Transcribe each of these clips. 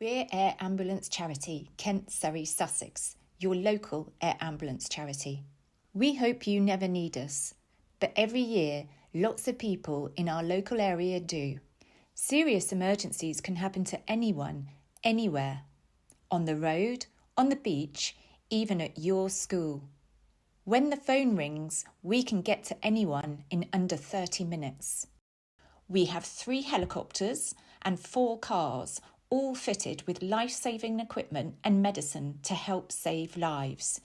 We're Air Ambulance Charity, Kent, Surrey, Sussex, your local air ambulance charity. We hope you never need us, but every year lots of people in our local area do. Serious emergencies can happen to anyone, anywhere. On the road, on the beach, even at your school. When the phone rings, we can get to anyone in under 30 minutes. We have 3 helicopters and 4 cars, all fitted with life-saving equipment and medicine to help save lives.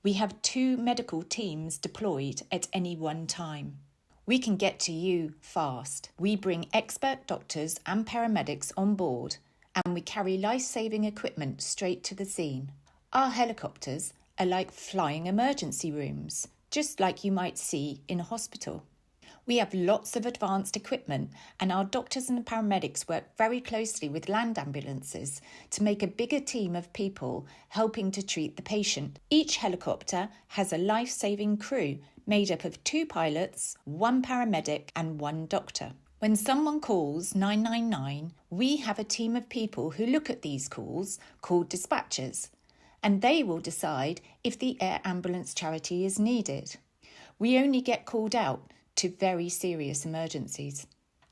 We have 2 medical teams deployed at any one time. We can get to you fast. We bring expert doctors and paramedics on board, and we carry life-saving equipment straight to the scene. Our helicopters are like flying emergency rooms, just like you might see in a hospital. We have lots of advanced equipment, and our doctors and paramedics work very closely with land ambulances to make a bigger team of people helping to treat the patient. Each helicopter has a life-saving crew made up of 2 pilots, 1 paramedic and 1 doctor. When someone calls 999, we have a team of people who look at these calls called dispatchers, and they will decide if the air ambulance charity is needed. We only get called out to very serious emergencies.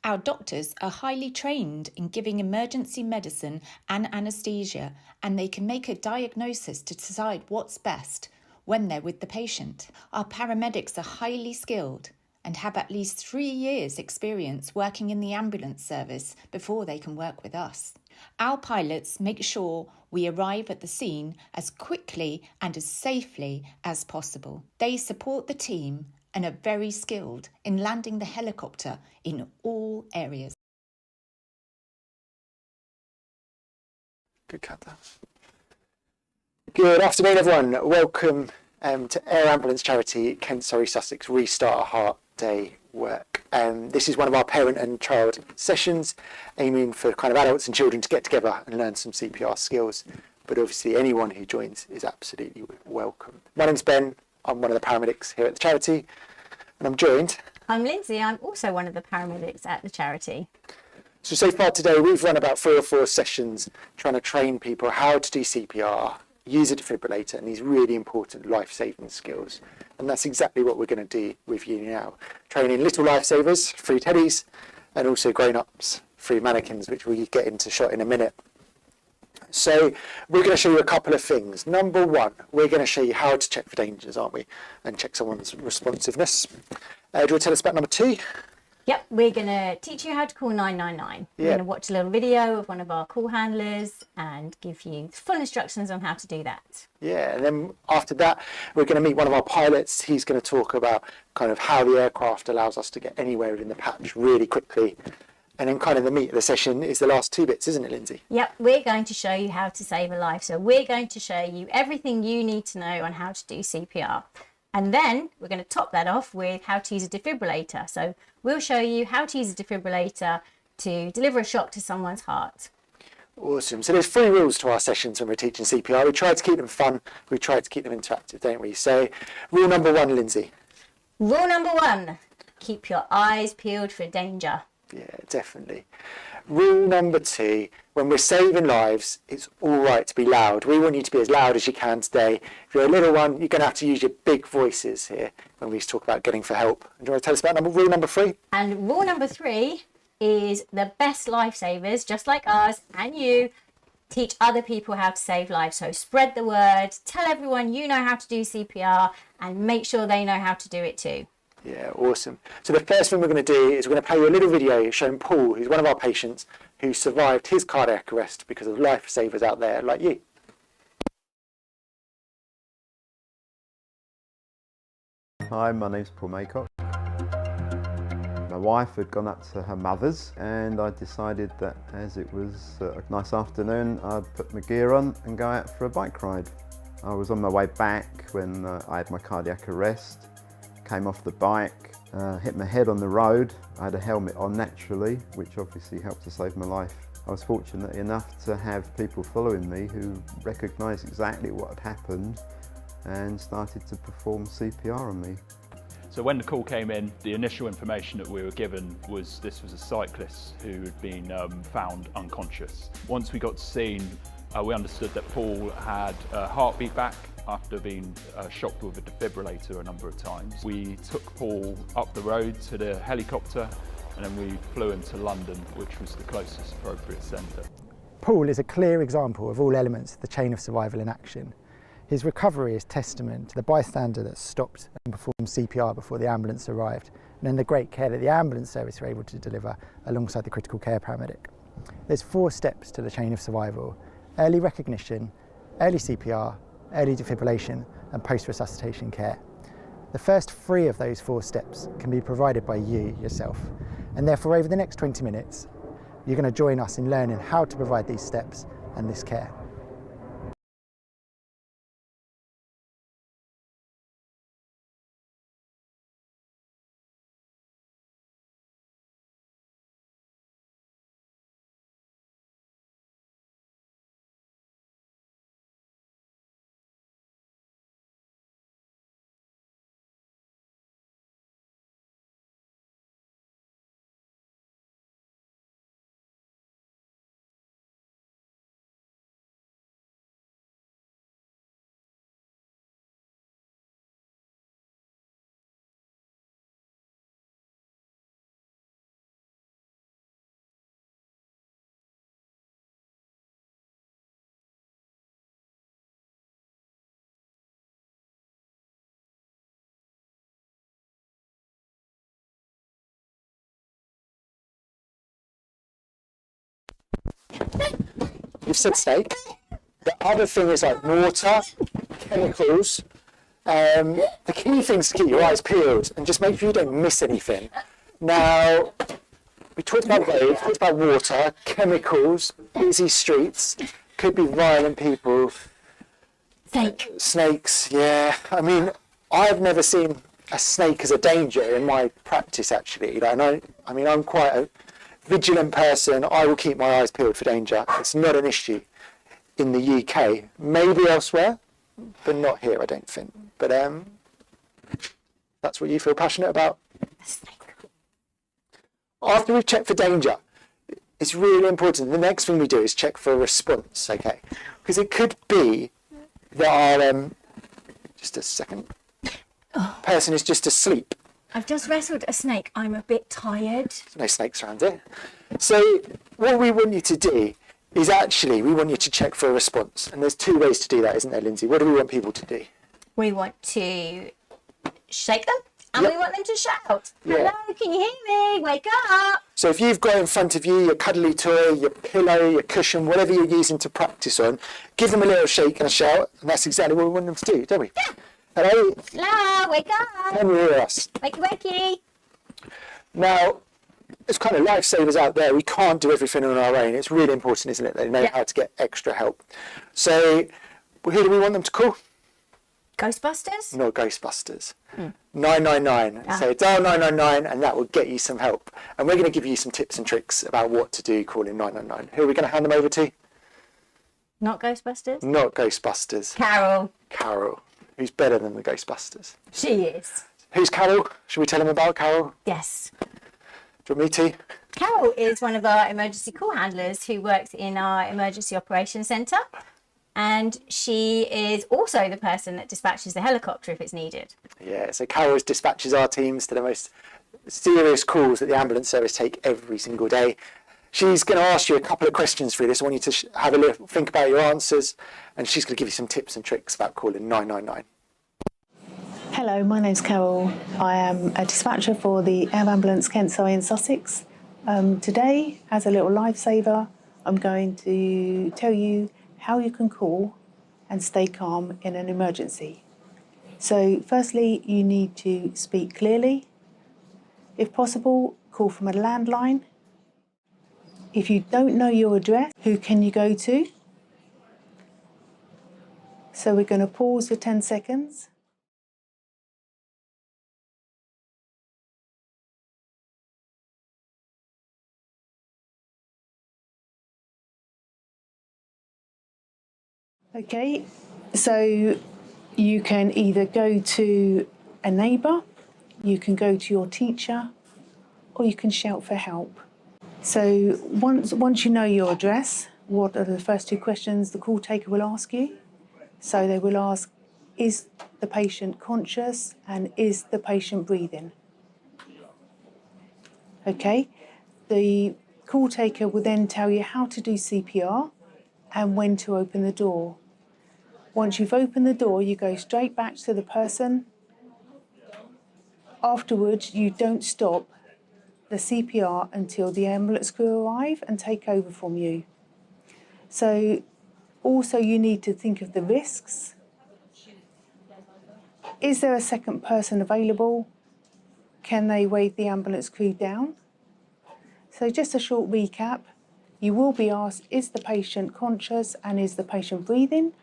Our doctors are highly trained in giving emergency medicine and anaesthesia, and they can make a diagnosis to decide what's best when they're with the patient. Our paramedics are highly skilled and have at least 3 years' experience working in the ambulance service before they can work with us. Our pilots make sure we arrive at the scene as quickly and as safely as possible. They support the team and are very skilled in landing the helicopter in all areas. Good cut that. Good afternoon, everyone. Welcome to Air Ambulance Charity, Kent, Surrey, Sussex Restart a Heart Day work. This is one of our parent and child sessions, aiming for kind of adults and children to get together and learn some CPR skills. But obviously anyone who joins is absolutely welcome. My name's Ben. I'm one of the paramedics here at the charity, and I'm joined. I'm Lindsay. I'm also one of the paramedics at the charity. So far today, we've run about 3 or 4 sessions trying to train people how to do CPR, use a defibrillator, and these really important life-saving skills. And that's exactly what we're going to do with you now. Training little lifesavers through teddies, and also grown-ups through mannequins, which we'll get into shot in a minute. So we're going to show you a couple of things. Number 1, we're going to show you how to check for dangers, aren't we? And check someone's responsiveness. Do you want to tell us about number 2? Yep, we're going to teach you how to call 999. We're going to watch a little video of one of our call handlers and give you full instructions on how to do that. Yeah, and then after that, we're going to meet one of our pilots. He's going to talk about kind of how the aircraft allows us to get anywhere within the patch really quickly. And then kind of the meat of the session is the last 2 bits, isn't it, Lindsay? Yep, we're going to show you how to save a life. So we're going to show you everything you need to know on how to do CPR. And then we're going to top that off with how to use a defibrillator. So we'll show you how to use a defibrillator to deliver a shock to someone's heart. Awesome. So there's 3 rules to our sessions when we're teaching CPR. We try to keep them fun. We try to keep them interactive, don't we? So rule number 1, Lindsay. Rule number 1, keep your eyes peeled for danger. Yeah, definitely. Rule number 2, when we're saving lives, it's all right to be loud. We want you to be as loud as you can today. If you're a little one, you're going to have to use your big voices here when we talk about getting for help. Do you want to tell us about rule number 3? And rule number 3 is the best lifesavers, just like us and you, teach other people how to save lives. So spread the word, tell everyone you know how to do CPR, and make sure they know how to do it too. Yeah, awesome. So the first thing we're going to do is we're going to play you a little video showing Paul, who's one of our patients, who survived his cardiac arrest because of lifesavers out there like you. Hi, my name's Paul Maycock. My wife had gone up to her mother's, and I decided that as it was a nice afternoon, I'd put my gear on and go out for a bike ride. I was on my way back when I had my cardiac arrest. Came off the bike, hit my head on the road. I had a helmet on naturally, which obviously helped to save my life. I was fortunate enough to have people following me who recognised exactly what had happened and started to perform CPR on me. So when the call came in, the initial information that we were given was this was a cyclist who had been found unconscious. Once we got to scene, we understood that Paul had a heartbeat back after being shocked with a defibrillator a number of times. We took Paul up the road to the helicopter, and then we flew him to London, which was the closest appropriate centre. Paul is a clear example of all elements of the chain of survival in action. His recovery is testament to the bystander that stopped and performed CPR before the ambulance arrived, and then the great care that the ambulance service were able to deliver alongside the critical care paramedic. There's 4 steps to the chain of survival: early recognition, early CPR, early defibrillation, and post-resuscitation care. The first 3 of those 4 steps can be provided by you yourself, and therefore over the next 20 minutes you're going to join us in learning how to provide these steps and this care. You've said snake. The other thing is like water, chemicals. The key thing is to keep your eyes peeled and just make sure you don't miss anything. Now, we talked about those, we talked about water, chemicals, busy streets, could be violent people. Snakes, yeah. I mean, I've never seen a snake as a danger in my practice, actually. Like, I'm quite a vigilant person. I will keep my eyes peeled for danger. It's not an issue in the UK, maybe elsewhere, but not here, I don't think. But that's what you feel passionate about. After we've checked for danger, it's really important. The next thing we do is check for a response, okay? Because it could be that our, just a second, person is just asleep. I've just wrestled a snake. I'm a bit tired. There's no snakes around here. So what we want you to do is actually, we want you to check for a response. And there's 2 ways to do that, isn't there, Lindsay? What do we want people to do? We want to shake them, and Yep. we want them to shout. Yeah. Hello, can you hear me? Wake up. So if you've got in front of you your cuddly toy, your pillow, your cushion, whatever you're using to practice on, give them a little shake and a shout, and that's exactly what we want them to do, don't we? Yeah. Hello? Hello, wake up. Can you hear us? Wakey, wakey. Now, there's kind of lifesavers out there. We can't do everything on our own. It's really important, isn't it? They know how to get extra help. So who do we want them to call? Ghostbusters? Not Ghostbusters. 999. So dial 999 and that will get you some help. And we're going to give you some tips and tricks about what to do calling 999. Who are we going to hand them over to? Not Ghostbusters? Not Ghostbusters. Carol. Carol. Who's better than the Ghostbusters? She is. Who's Carol? Should we tell them about Carol? Yes. Do you want me to? Carol is one of our emergency call handlers who works in our emergency operations centre. And she is also the person that dispatches the helicopter if it's needed. Yeah, so Carol dispatches our teams to the most serious calls that the ambulance service take every single day. She's going to ask you a couple of questions through this. I want you to have a little think about your answers, and she's going to give you some tips and tricks about calling 999. Hello, my name's Carol. I am a dispatcher for the Air Ambulance Kent, Surrey and Sussex. Today, as a little lifesaver, I'm going to tell you how you can call and stay calm in an emergency. So firstly, you need to speak clearly. If possible, call from a landline. If you don't know your address, who can you go to? So we're going to pause for 10 seconds. Okay, so you can either go to a neighbour you can go to your teacher, or you can shout for help. So once you know your address, what are the first two questions the call taker will ask you? So they will ask, is the patient conscious and is the patient breathing? Okay, the call taker will then tell you how to do CPR and when to open the door. Once you've opened the door, you go straight back to the person. Afterwards, you don't stop the CPR until the ambulance crew arrive and take over from you. So also you need to think of the risks. Is there a second person available? Can they wave the ambulance crew down? So just a short recap. You will be asked, is the patient conscious and is the patient breathing?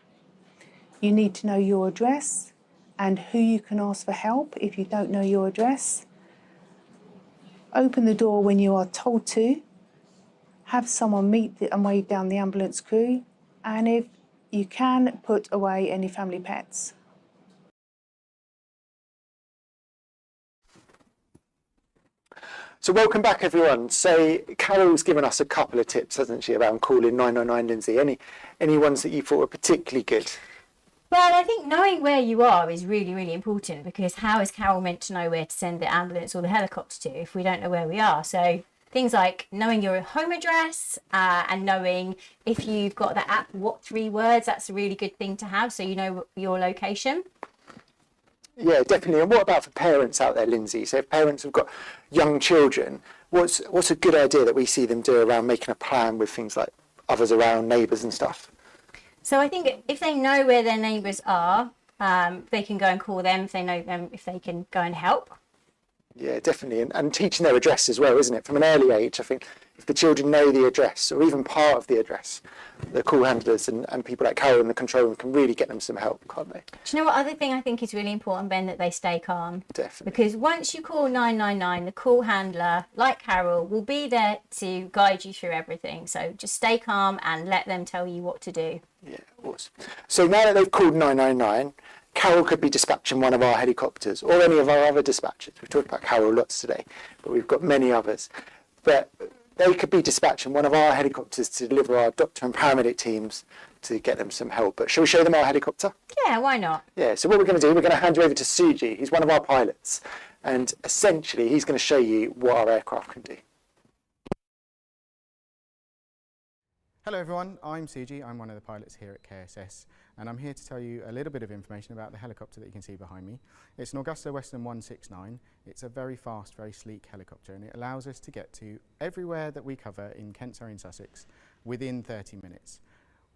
You need to know your address and who you can ask for help if you don't know your address. Open the door when you are told to. Have someone meet and wave down the ambulance crew. And if you can, put away any family pets. So welcome back, everyone. So Carol's given us a couple of tips, hasn't she, around calling 999, Lindsay? Any ones that you thought were particularly good? Well, I think knowing where you are is really, really important, because how is Carol meant to know where to send the ambulance or the helicopter to if we don't know where we are? So things like knowing your home address and knowing if you've got the app, what 3 words, that's a really good thing to have so you know your location. Yeah, definitely. And what about for parents out there, Lindsay? So if parents have got young children, what's a good idea that we see them do around making a plan with things like others around, neighbours and stuff? So I think if they know where their neighbours are, they can go and call them. If they know them, if they can go and help. Yeah, definitely. And teaching their address as well, isn't it? From an early age, I think if the children know the address or even part of the address, the call handlers and people like Carol in the control room can really get them some help, can't they? Do you know what other thing I think is really important, Ben? That they stay calm. Definitely. Because once you call 999, the call handler, like Carol, will be there to guide you through everything. So just stay calm and let them tell you what to do. Yeah, awesome. So now that they've called 999, Carol could be dispatching one of our helicopters or any of our other dispatchers. We've talked about Carol lots today, but we've got many others. But they could be dispatching one of our helicopters to deliver our doctor and paramedic teams to get them some help. But shall we show them our helicopter? Yeah, why not? Yeah, so what we're going to do, we're going to hand you over to Suji. He's one of our pilots. And essentially, he's going to show you what our aircraft can do. Hello everyone, I'm Suji, I'm one of the pilots here at KSS, and I'm here to tell you a little bit of information about the helicopter that you can see behind me. It's an Augusta Western 169. It's a very fast, very sleek helicopter, and it allows us to get to everywhere that we cover in Kent, Surrey and Sussex within 30 minutes.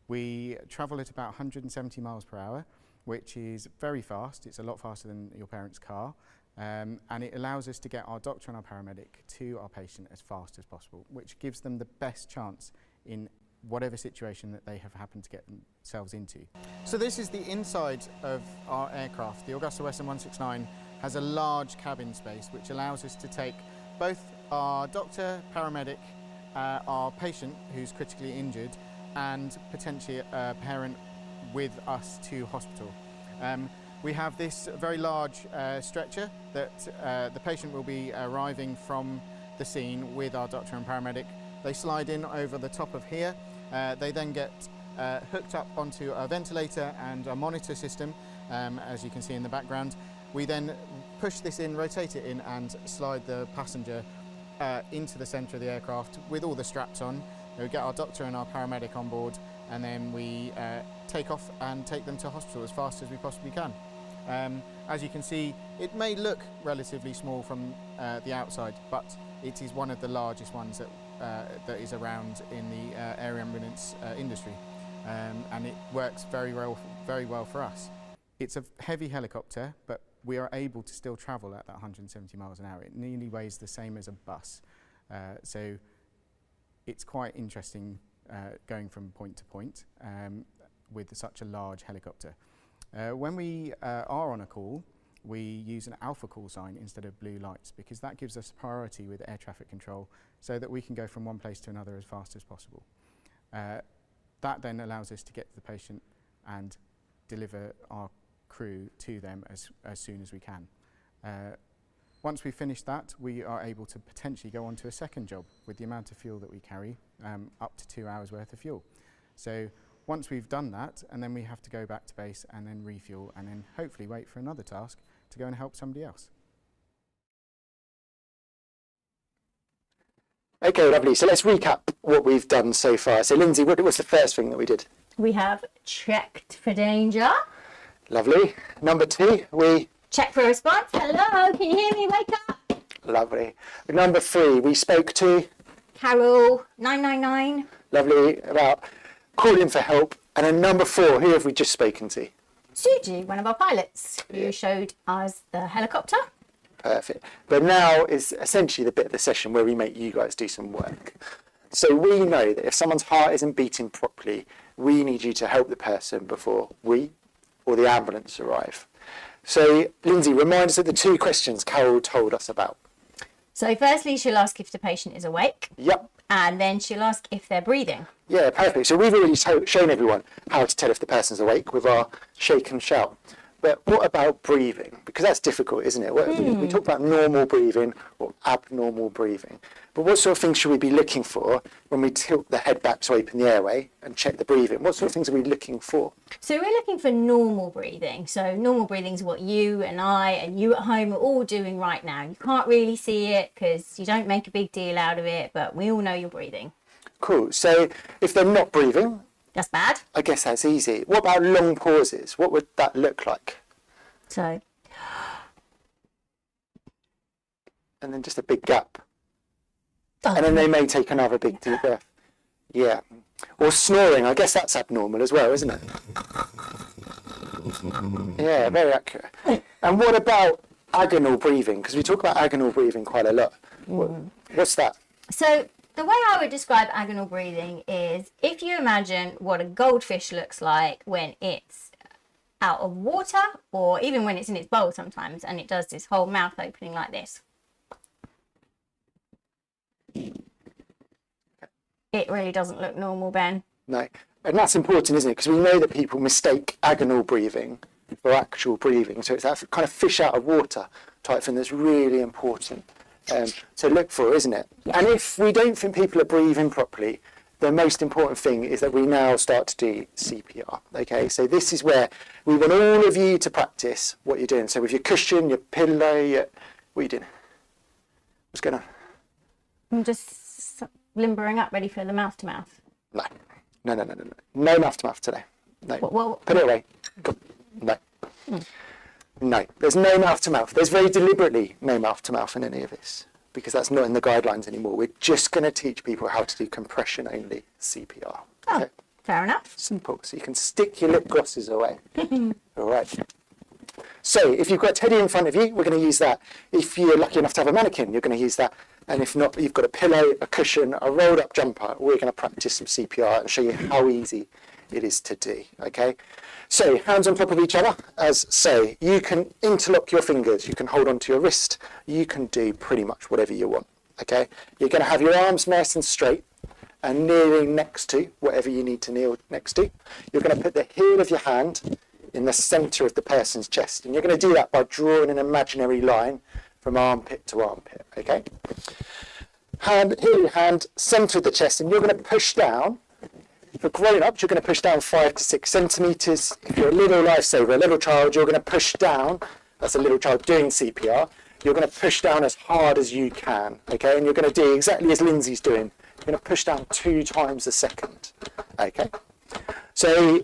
We travel at about 170 miles per hour, which is very fast. It's a lot faster than your parents' car, and it allows us to get our doctor and our paramedic to our patient as fast as possible, which gives them the best chance in whatever situation that they have happened to get themselves into. So this is the inside of our aircraft. The Augusta Western 169 has a large cabin space which allows us to take both our doctor, paramedic, our patient who's critically injured, and potentially a parent with us to hospital. We have this very large stretcher that the patient will be arriving from the scene with our doctor and paramedic. They slide in over the top of here. They then get hooked up onto a ventilator and a monitor system, as you can see in the background. We then push this in, rotate it in, and slide the passenger into the centre of the aircraft with all the straps on. We get our doctor and our paramedic on board, and then we take off and take them to hospital as fast as we possibly can. As you can see, it may look relatively small from the outside, but it is one of the largest ones that is around in the air ambulance industry, and it works very well for us. It's a heavy helicopter, but we are able to still travel at that 170 miles an hour. It nearly weighs the same as a bus, so it's quite interesting going from point to point with such a large helicopter. When we are on a call, we use an alpha call sign instead of blue lights, because that gives us priority with air traffic control so that we can go from one place to another as fast as possible. That then allows us to get to the patient and deliver our crew to them as soon as we can. Once we finish that, we are able to potentially go on to a second job with the amount of fuel that we carry, up to 2 hours worth of fuel. So once we've done that, and then we have to go back to base and then refuel and then hopefully wait for another task to go and help somebody else. Okay, lovely. So let's recap what we've done so far. So Lindsay, what was the first thing that we did? We have checked for danger. Lovely. Number 2, we... Check for a response. Hello, can you hear me? Wake up. Lovely. Number 3, we spoke to... Carol, 999. Lovely, about calling for help. And then number 4, who have we just spoken to? Suji, one of our pilots, who showed us the helicopter. Perfect. But now is essentially the bit of the session where we make you guys do some work. So we know that if someone's heart isn't beating properly, we need you to help the person before we or the ambulance arrive. So Lindsay, remind us of the 2 questions Carol told us about. So firstly, she'll ask if the patient is awake. Yep. And then she'll ask if they're breathing. Yeah, perfect. So we've already shown everyone how to tell if the person's awake with our shake and shout. But what about breathing? Because that's difficult, isn't it? We talk about normal breathing or abnormal breathing. But what sort of things should we be looking for when we tilt the head back to open the airway and check the breathing? What sort of things are we looking for? So we're looking for normal breathing. So normal breathing is what you and I and you at home are all doing right now. You can't really see it because you don't make a big deal out of it, but we all know you're breathing. Cool. So if they're not breathing, that's bad. I guess that's easy. What about long pauses? What would that look like? So. And then just a big gap. Oh. And then they may take another big deep breath. Yeah. Or snoring. I guess that's abnormal as well, isn't it? Yeah, very accurate. And what about agonal breathing? Because we talk about agonal breathing quite a lot. What's that? So the way I would describe agonal breathing is if you imagine what a goldfish looks like when it's out of water or even when it's in its bowl sometimes and it does this whole mouth opening like this. It really doesn't look normal, Ben. No. And that's important, isn't it? Because we know that people mistake agonal breathing for actual breathing. So it's that kind of fish out of water type thing that's really important to look for, isn't it? And if we don't think people are breathing properly, the most important thing is that we now start to do CPR. Okay, so this is where we want all of you to practice what you're doing. So with your cushion, your pillow, what are you doing? What's going on? I'm just limbering up, ready for the mouth to mouth. No. No mouth to mouth today. No. Well, put it away. Go. No. No, there's no mouth to mouth. There's very deliberately no mouth to mouth in any of this because that's not in the guidelines anymore. We're just going to teach people how to do compression only CPR. Oh, okay. Fair enough. Simple. So you can stick your lip glosses away. All right. So if you've got a teddy in front of you, we're going to use that. If you're lucky enough to have a mannequin, you're going to use that. And if not, you've got a pillow, a cushion, a rolled up jumper. We're going to practice some CPR and show you how easy it is to do. Okay. So hands on top of each other, as say, you can interlock your fingers, you can hold onto your wrist, you can do pretty much whatever you want, okay? You're going to have your arms nice and straight and kneeling next to whatever you need to kneel next to. You're going to put the heel of your hand in the centre of the person's chest, and you're going to do that by drawing an imaginary line from armpit to armpit, okay? Heel of your hand, centre of the chest, and you're going to push down. For grown-ups, you're going to push down 5 to 6 centimetres. If you're a little lifesaver, a little child, you're going to push down. That's a little child doing CPR. You're going to push down as hard as you can, okay? And you're going to do exactly as Lindsay's doing. You're going to push down 2 times a second, okay? So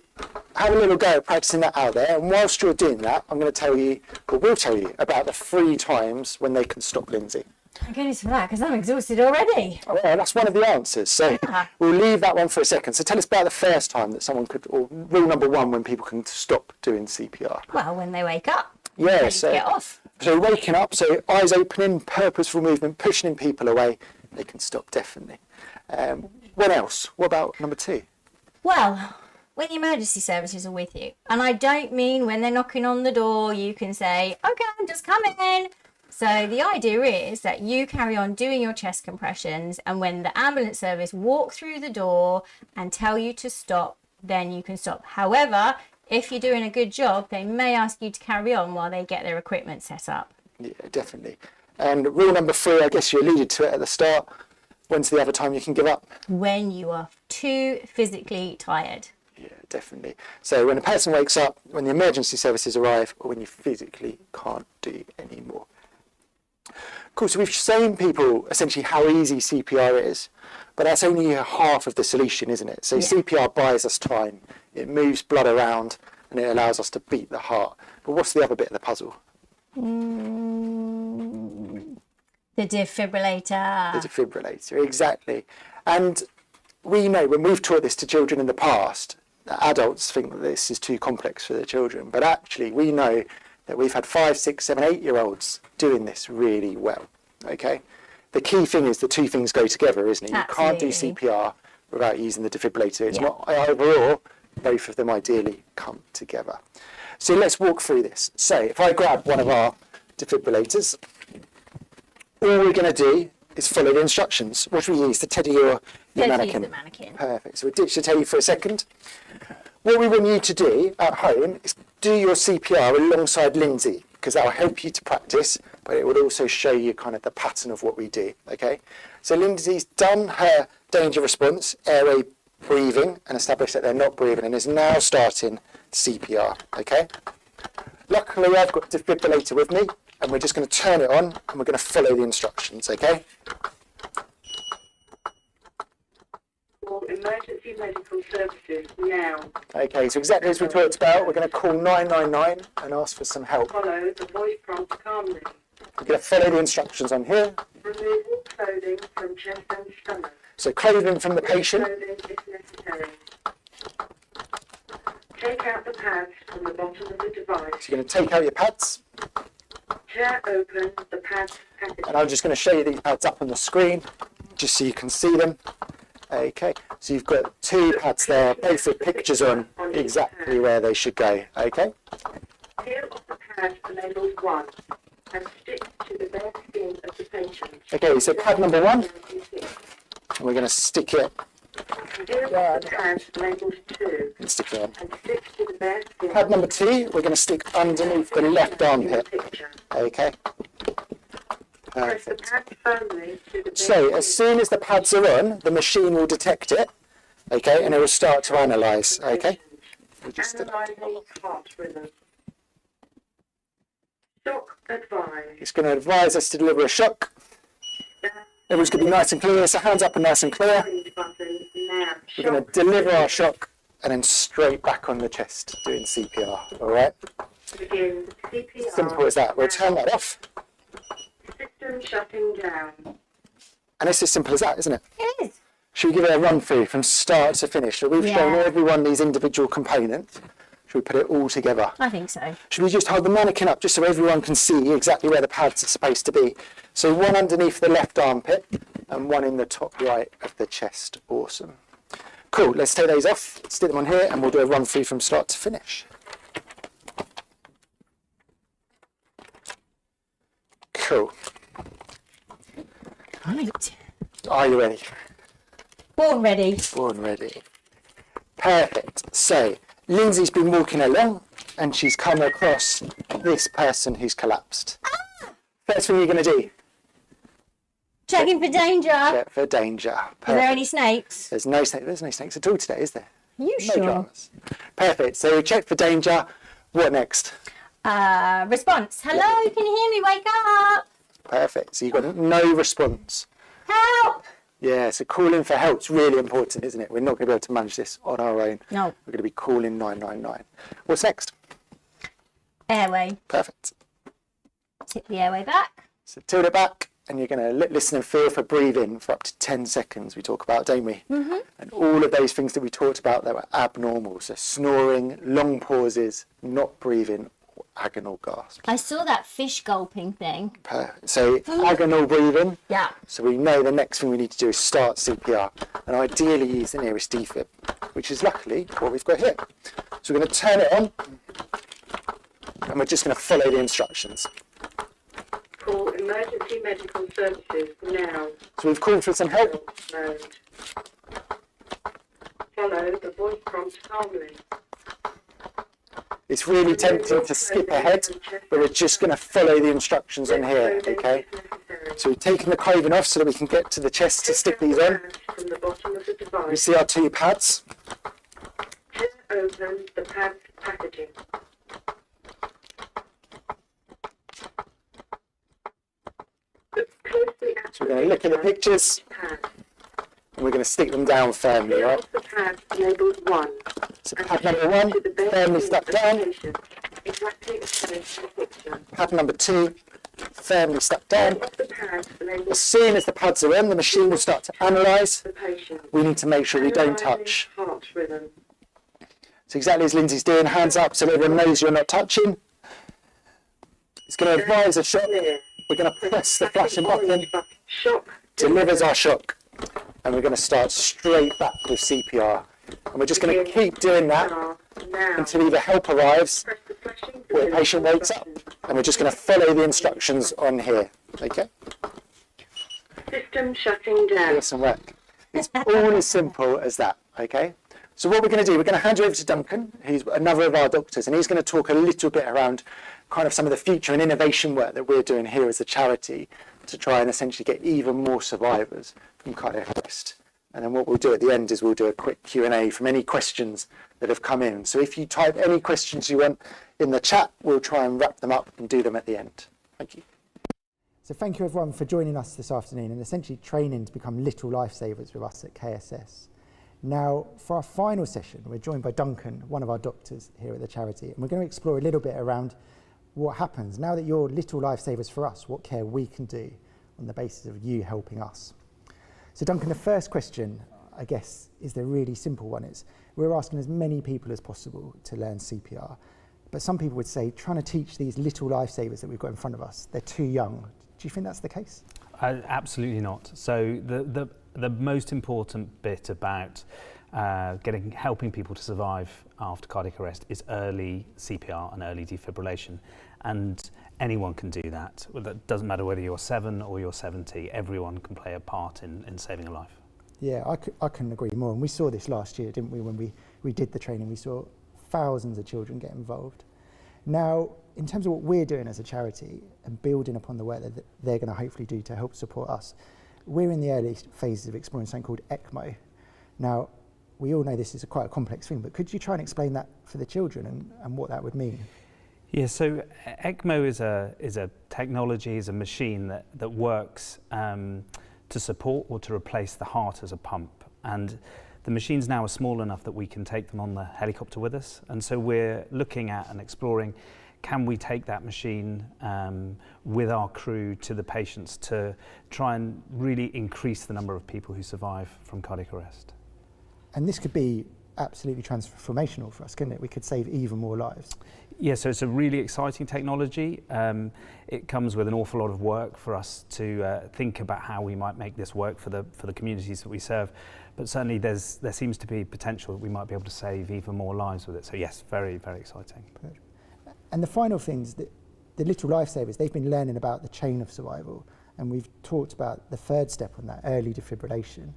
have a little go at practicing that out there. And whilst you're doing that, I'm going to tell you, or will tell you, about the 3 times when they can stop Lindsay. Thank goodness for that, because I'm exhausted already. Oh, well, that's one of the answers. So we'll leave that one for a second. So tell us about the first time that someone could, or rule number 1, when people can stop doing CPR. Well, when they wake up. Yeah, so get off. So waking up, so eyes opening, purposeful movement, pushing people away, they can stop definitely. What else? What about number 2? Well, when the emergency services are with you, and I don't mean when they're knocking on the door, you can say, okay, I'm just coming. So the idea is that you carry on doing your chest compressions, and when the ambulance service walk through the door and tell you to stop, then you can stop. However, if you're doing a good job, they may ask you to carry on while they get their equipment set up. Yeah, definitely. And rule number 3, I guess you alluded to it at the start. When's the other time you can give up? When you are too physically tired. Yeah, definitely. So when a person wakes up, when the emergency services arrive, or when you physically can't do any more. Cool, so we've shown people essentially how easy CPR is, but that's only half of the solution, isn't it? So CPR buys us time, it moves blood around, and it allows us to beat the heart. But what's the other bit of the puzzle? The defibrillator. The defibrillator, exactly. And we know when we've taught this to children in the past, that adults think that this is too complex for their children, but actually we know that we've had 5, 6, 7, 8-year-olds doing this really well, okay? The key thing is the two things go together, isn't it? You can't do CPR without using the defibrillator. It's not either or, both of them ideally come together. So let's walk through this. So if I grab one of our defibrillators, all we're going to do is follow the instructions. What do we use? The teddy or the mannequin? Use the mannequin. Perfect. So we'll ditch the teddy for a second. What we want you to do at home is do your CPR alongside Lindsay, because that will help you to practice, but it will also show you kind of the pattern of what we do, okay? So Lindsay's done her danger response, airway breathing, and established that they're not breathing, and is now starting CPR, okay? Luckily, I've got the defibrillator with me, and we're just going to turn it on, and we're going to follow the instructions, okay? For emergency medical services now. Okay, so exactly as we talked about, we're going to call 999 and ask for some help. Follow the voice prompt calmly. We're going to follow the instructions on here. Remove all clothing from chest and stomach. So clothing from the patient. Clothing if necessary. Take out the pads from the bottom of the device. So you're going to take out your pads. Tear open the pads package. And I'm just going to show you these pads up on the screen, just so you can see them. Okay, so you've got 2 pads there, both with pictures on exactly where they should go. Okay. Peel off the pad labelled 1 and stick to the bare skin of the patient. Okay, so pad number 1, and we're going to stick it. Peel off the pad labelled 2 And stick it on. and stick to the bare skin. Pad number 2, we're going to stick underneath the left armpit. Picture. Okay. Press the Perfect. pad firmly to the bare So skin. as soon as the pads are on, the machine will detect it. Okay, and it will start to analyse. Okay. We'll just Analysing heart rhythm. Shock advised. It's going to advise us to deliver a shock. Everyone's going to be nice and clear, so hands up and nice and clear. Orange button now. We're going to deliver our shock and then straight back on the chest doing CPR, all right? Begin CPR. Simple as that. We'll turn that off. System shutting down. And it's as simple as that, isn't it? It is. Should we give it a run through from start to finish? So we've shown everyone these individual components. Should we put it all together? I think so. Should we just hold the mannequin up just so everyone can see exactly where the pads are supposed to be? So one underneath the left armpit and one in the top right of the chest. Awesome. Cool, let's take those off, stick them on here, and we'll do a run through from start to finish. Cool. Right. Are you ready? Born ready. Born ready. Perfect. So, Lindsay's been walking along and she's come across this person who's collapsed. First thing you're going to do? Checking for danger. Check for danger. Are there Perfect. any snakes? There's no snakes at all today, is there? You No sure? dramas. Perfect. So we check for danger. What next? Response. Hello, can you hear me? Wake up. Perfect. So you've got no response. Help. Yeah, so calling for help's really important, isn't it? We're not going to be able to manage this on our own. No. We're going to be calling 999. What's next? Airway. Perfect. Tip the airway back. So tilt it back and you're going to listen and feel for breathing for up to 10 seconds, we talk about, don't we? Mm-hmm. And all of those things that we talked about that were abnormal, so snoring, long pauses, not breathing, or agonal gasps. I saw that fish gulping thing. So agonal breathing. Yeah. So we know the next thing we need to do is start CPR and ideally use the nearest defib, which is luckily what we've got here. So we're going to turn it on and we're just going to follow the instructions. Call emergency medical services now. So we've called for some help. Mode. Follow the voice prompt calmly. It's really tempting to skip ahead, but we're just going to follow the instructions on here, okay? So we've taken the clothing off so that we can get to the chest to stick these on. From the bottom of the device. We see our 2 pads. Tear open the pad's packaging. Look closely at So we're going to look at the pictures pad. and we're going to stick them down firmly, Peel right? off the pad labelled 1. So pad number 1, firmly stuck down. Exactly as shown in the picture. Pad number 2, firmly stuck down. Off the pad labelled As soon as the pads are in, the machine will start to analyse. the patient. We need to make sure we don't touch. Heart rhythm. So exactly as Lindsay's doing, hands up so everyone knows you're not touching. It's going to advise a shock. We're going to press the flashing button, Shock. delivers our shock, and we're going to start straight back with CPR. And we're just going to keep doing that Now. until either help arrives Press the flashing or the patient wakes up. And we're just going to follow the instructions on here. Okay? System shutting down. Awesome work. It's all as simple as that. Okay? So what we're going to do, we're going to hand you over to Duncan, who's another of our doctors, and he's going to talk a little bit around kind of some of the future and innovation work that we're doing here as a charity to try and essentially get even more survivors from cardiac arrest. And then what we'll do at the end is we'll do a quick Q&A from any questions that have come in. So if you type any questions you want in the chat, we'll try and wrap them up and do them at the end. Thank you. So thank you everyone for joining us this afternoon and essentially training to become little lifesavers with us at KSS. Now, for our final session, we're joined by Duncan, one of our doctors here at the charity, and we're going to explore a little bit around what happens now that you're little lifesavers for us, what care we can do on the basis of you helping us. So Duncan, the first question, I guess, is the really simple one. It's we're asking as many people as possible to learn CPR, but some people would say trying to teach these little lifesavers that we've got in front of us, they're too young. Do you think that's the case? Absolutely not. So the most important bit about helping people to survive after cardiac arrest is early CPR and early defibrillation, and anyone can do that. It doesn't matter whether you're 7 or you're 70. Everyone can play a part in saving a life. Yeah, I couldn't agree more. And we saw this last year, didn't we? When we did the training, we saw thousands of children get involved. Now, in terms of what we're doing as a charity and building upon the work that they're going to hopefully do to help support us, we're in the early phases of exploring something called ECMO. Now, we all know this is quite a complex thing, but could you try and explain that for the children and what that would mean? Yeah, so ECMO is a technology, is a machine that works to support or to replace the heart as a pump. And the machines now are small enough that we can take them on the helicopter with us. And so we're looking at and exploring, can we take that machine with our crew to the patients to try and really increase the number of people who survive from cardiac arrest? And this could be absolutely transformational for us, couldn't it? We could save even more lives. Yeah, so it's a really exciting technology. It comes with an awful lot of work for us to think about how we might make this work for the communities that we serve. But certainly there seems to be potential that we might be able to save even more lives with it. So yes, very, very exciting. And the final things, that the little lifesavers, they've been learning about the chain of survival. And we've talked about the third step on that, early defibrillation.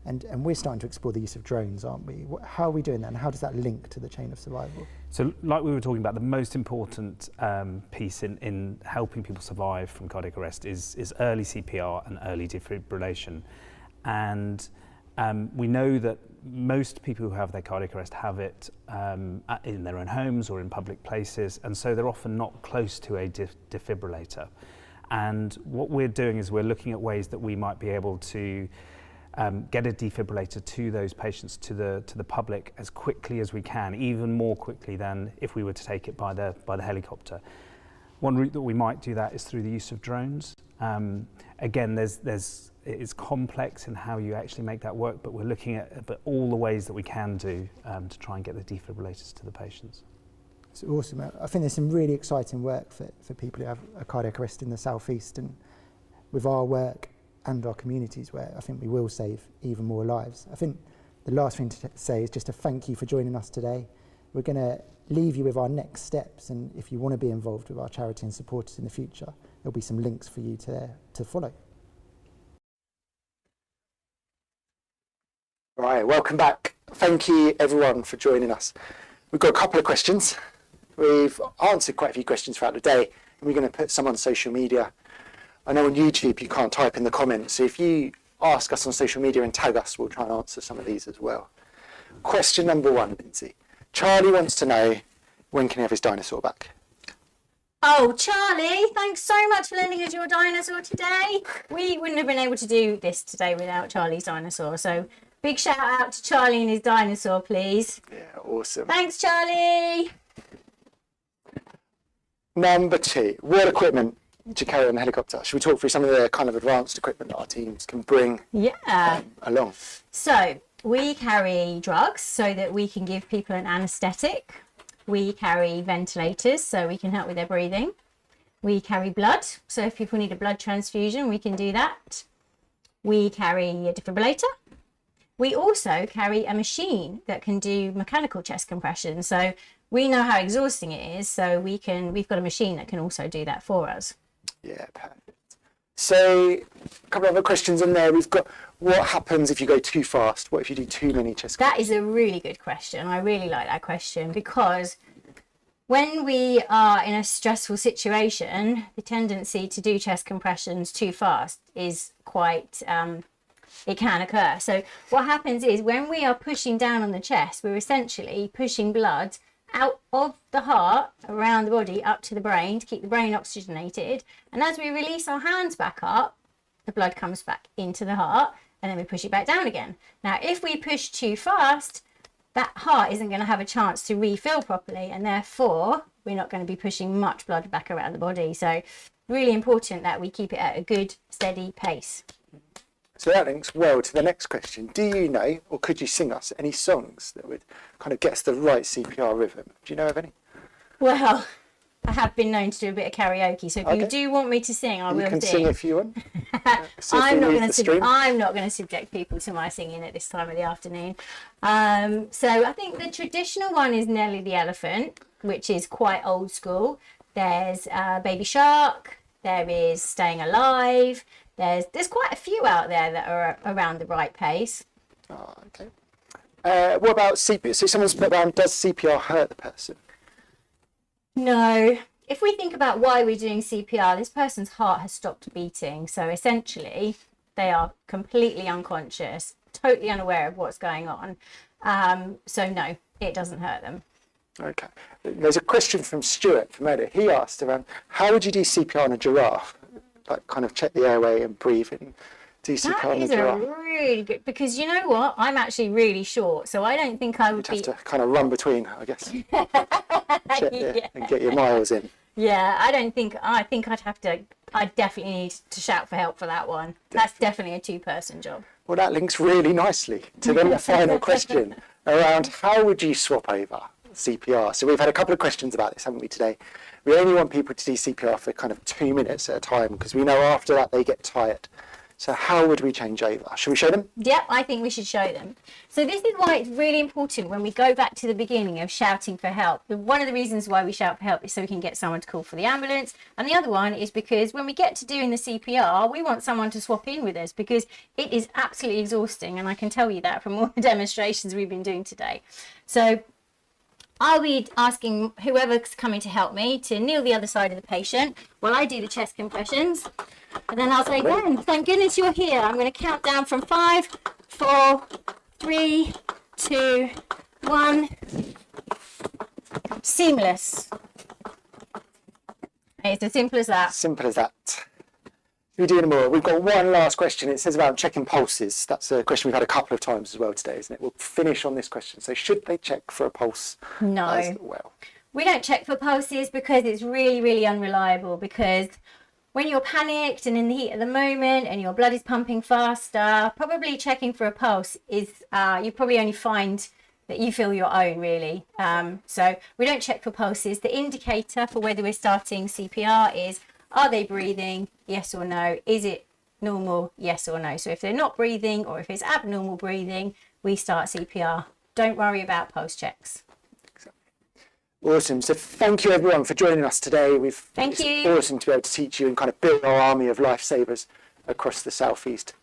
And we're starting to explore the use of drones, aren't we? How are we doing that, and how does that link to the chain of survival? So like we were talking about, the most important piece in helping people survive from cardiac arrest is early CPR and early defibrillation. And we know that most people who have their cardiac arrest have it in their own homes or in public places, and so they're often not close to a defibrillator. And what we're doing is we're looking at ways that we might be able to get a defibrillator to those patients, to the public, as quickly as we can, even more quickly than if we were to take it by the helicopter. One route that we might do that is through the use of drones. Again, it's complex in how you actually make that work, but we're looking at all the ways that we can do to try and get the defibrillators to the patients. It's awesome. I think there's some really exciting work for people who have a cardiac arrest in the southeast, and with our work and our communities, where I think we will save even more lives. I think the last thing to say is just a thank you for joining us today. We're going to leave you with our next steps, and if you want to be involved with our charity and support us in the future, there'll be some links for you to follow. Right, welcome back. Thank you everyone for joining us. We've got a couple of questions. We've answered quite a few questions throughout the day, and we're going to put some on social media. I know on YouTube you can't type in the comments, so if you ask us on social media and tag us, we'll try and answer some of these as well. Question number 1, Lindsay. Charlie wants to know, when can he have his dinosaur back? Oh, Charlie, thanks so much for lending us your dinosaur today. We wouldn't have been able to do this today without Charlie's dinosaur. So big shout out to Charlie and his dinosaur, please. Yeah, awesome. Thanks, Charlie. Number 2, what equipment to carry on the helicopter? Should we talk through some of the kind of advanced equipment that our teams can bring along? So we carry drugs so that we can give people an anaesthetic. We carry ventilators so we can help with their breathing. We carry blood, so if people need a blood transfusion, we can do that. We carry a defibrillator. We also carry a machine that can do mechanical chest compression. So we know how exhausting it is, so we've got a machine that can also do that for us. Yeah, perfect. So a couple of other questions in there. We've got, what happens if you go too fast? What if you do too many chest compressions? That is a really good question. I really like that question, because when we are in a stressful situation, the tendency to do chest compressions too fast is quite, it can occur. So what happens is when we are pushing down on the chest, we're essentially pushing blood out of the heart, around the body, up to the brain to keep the brain oxygenated. And as we release our hands back up, the blood comes back into the heart, and then we push it back down again. Now, if we push too fast, that heart isn't going to have a chance to refill properly, and therefore we're not going to be pushing much blood back around the body. So really important that we keep it at a good, steady pace. So that links well to the next question. Do you know, or could you sing us any songs that would kind of get us the right CPR rhythm? Do you know of any? Well, I have been known to do a bit of karaoke, so if you do want me to sing, I will You can sing if you want. I'm not going to subject people to my singing at this time of the afternoon. So I think the traditional one is Nelly the Elephant, which is quite old school. There's Baby Shark. There is Staying Alive. There's quite a few out there that are around the right pace. Oh, okay. What about CPR? So someone's put down, does CPR hurt the person? No. If we think about why we're doing CPR, this person's heart has stopped beating. So essentially, they are completely unconscious, totally unaware of what's going on. So no, it doesn't hurt them. Okay. There's a question from Stuart from Edit. He asked around, how would you do CPR on a giraffe? Like kind of check the airway and breathe and do CPR on a giraffe. That is a really good, because you know what? I'm actually really short, so I don't think I would You'd have to kind of run between, I guess. And get your miles in. Yeah, I think I'd definitely need to shout for help for that one. That's definitely a 2-person job. Well, that links really nicely to then the final question around how would you swap over CPR? So we've had a couple of questions about this, haven't we, today? We only want people to do CPR for kind of 2 minutes at a time, because we know after that they get tired. So how would we change over? Should we show them? Yep, I think we should show them. So this is why it's really important when we go back to the beginning of shouting for help. One of the reasons why we shout for help is so we can get someone to call for the ambulance. And the other one is because when we get to doing the CPR, we want someone to swap in with us, because it is absolutely exhausting. And I can tell you that from all the demonstrations we've been doing today. So I'll be asking whoever's coming to help me to kneel the other side of the patient while I do the chest compressions. And then I'll say, Ben, thank goodness you're here. I'm going to count down from 5, 4, 3, 2, 1. Seamless. It's as simple as that. Simple as that. We're doing more. We've got one last question. It says about checking pulses. That's a question we've had a couple of times as well today, isn't it? We'll finish on this question. So should they check for a pulse as well? We don't check for pulses because it's really, really unreliable, because when you're panicked and in the heat of the moment and your blood is pumping faster, probably checking for a pulse is, you probably only find that you feel your own, really. So we don't check for pulses. The indicator for whether we're starting CPR is, are they breathing? Yes or no. Is it normal? Yes or no. So if they're not breathing, or if it's abnormal breathing, we start CPR. Don't worry about pulse checks. Awesome. So thank you everyone for joining us today. Thank you. It's awesome to be able to teach you and kind of build our army of lifesavers across the southeast.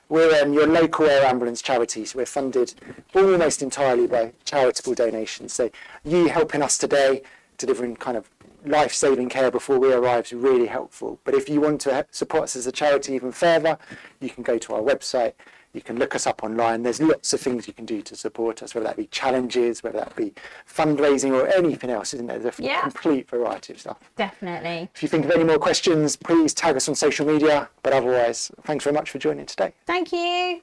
We're your local air ambulance charity, so we're funded almost entirely by charitable donations. So you helping us today delivering kind of life-saving care before we arrive is really helpful. But if you want to support us as a charity even further, you can go to our website, you can look us up online. There's lots of things you can do to support us, whether that be challenges, whether that be fundraising or anything else, isn't there? There's a complete variety of stuff. Definitely. If you think of any more questions, please tag us on social media. But otherwise, thanks very much for joining today. Thank you.